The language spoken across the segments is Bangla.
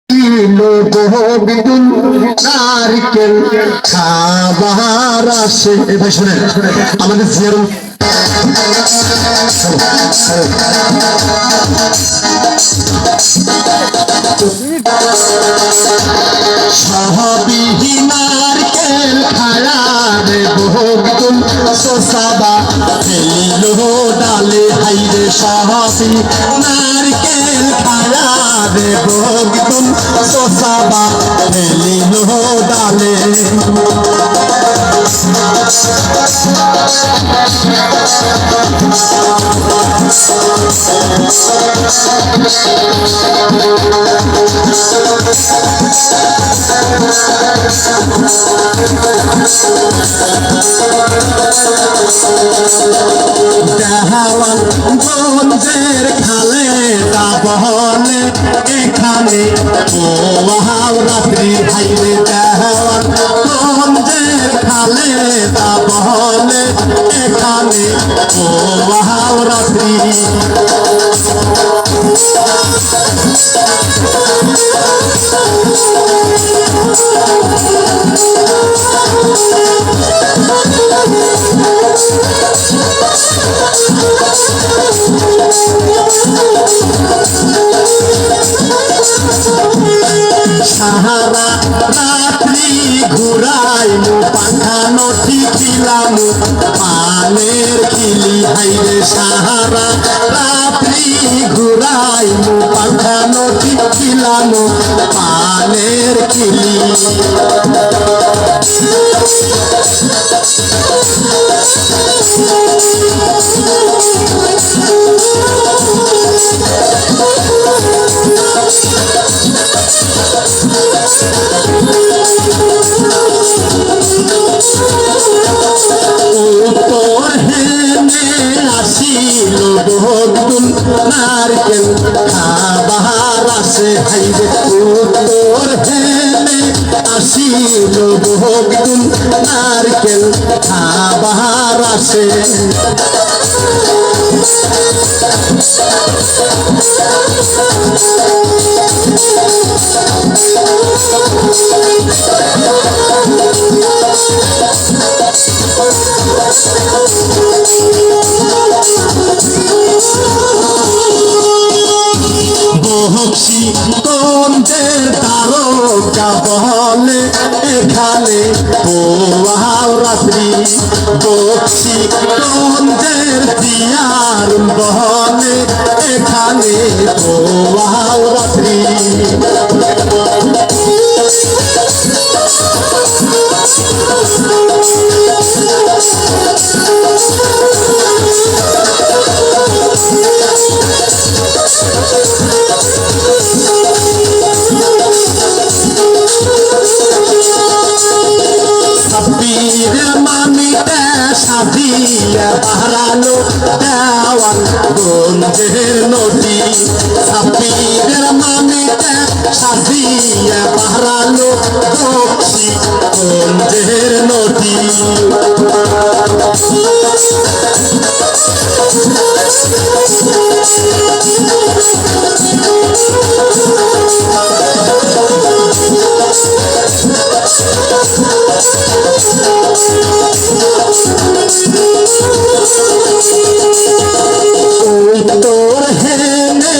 বিদুন নারকেল খাবার আসে। এবার শোনেন আমাদের জিয়ারুল নারকেল খায়ারে বহুগুন সোসাবা ফেলিলো ডালে হাইরে সাহাবি নারকেল খায়ারে বহুগুন সোসাবা ফেলিলো ডালে দেওয়ান গঞ্জের খালে বহলে এখানে ওয়াও রাত্রি হাইরে দেওয়ান গঞ্জের খালে বহলে এখানে ওয়াও রাত্রি সাহারা রাত্রি ঘুরাইমু পাখানো ঠিকিলামু পানের খিলি হাইরে সাহারা রাত্রি ঘুরাইমু পাখানো ঠিকিলামু পানের খিলি নারকেল খাবার আসে হাইরে তোর হেলে আসিল বহুগুন নারকেল খাবার আসে বহসি গঞ্জের তারকা বহলে এখানে ওয়াও রাত্রি বহসি গঞ্জের দিয়ার বহলে এখানে ওয়াও রাত্রি মানিতে সাজিয়া বাহারালো দেওয়ান গঞ্জের নদী সাপিরের মানিতে সাজিয়া বাহারালো দক্ষি গঞ্জের নদী তোর হেনে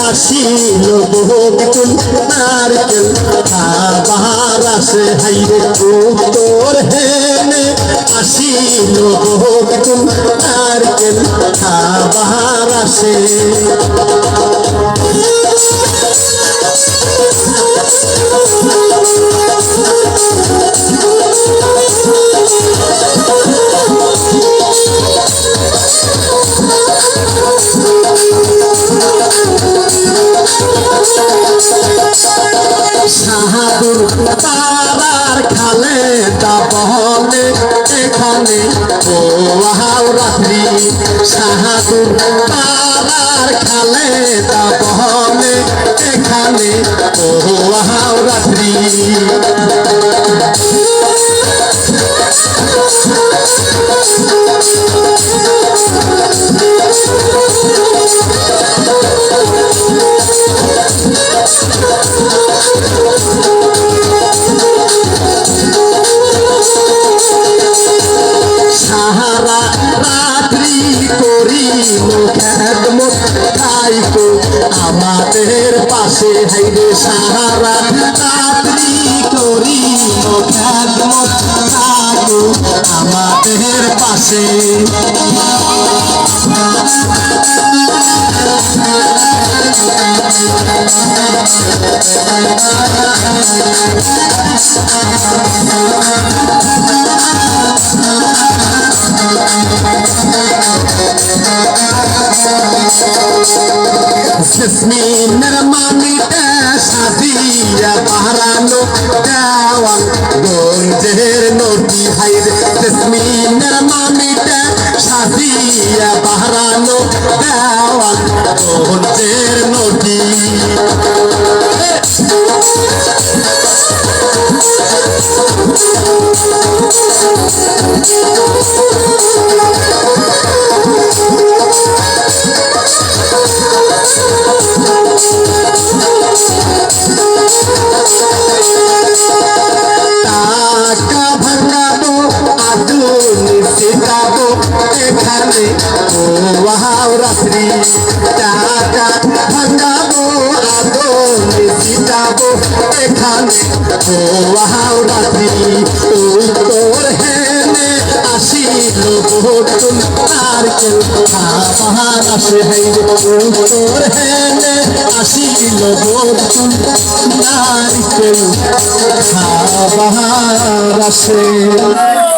আসিল বহুগুন নারকেল খাবার আসে হাইরে তোর হেনে আসিল বহুগুন নারকেল খাবার আসে শাহাদুর পাড়ার খালে বহলে এখানে ওয়াও রাত্রি শাহাদুর পাড়ার খালে বহলে এখানে ওয়াও রাত্রি আসে হাইরে সারা রাত্রি করি খেদমত থাকো আমাদের পাশে জসমিনের মামিতে সাজিয়া বাহারানো দেওয়াল গঞ্জের নদী হাইরে জসমিনের মামিতে সাজিয়া বাহারানো দেওয়াল গঞ্জের নদী টাকা ভাঙাবো আগুন শিখাবো এখানে ওয়াও রাত্রি টাকা ভাঙাবো আগুন শিখাবো এখানে ওয়াও রাত্রি উত্তর হেনে আসিল বহুতুন নারকেল খাবার আসে হাইরে উত্তর হেনে আসিল বহুতুন নারকেল খাবার আসে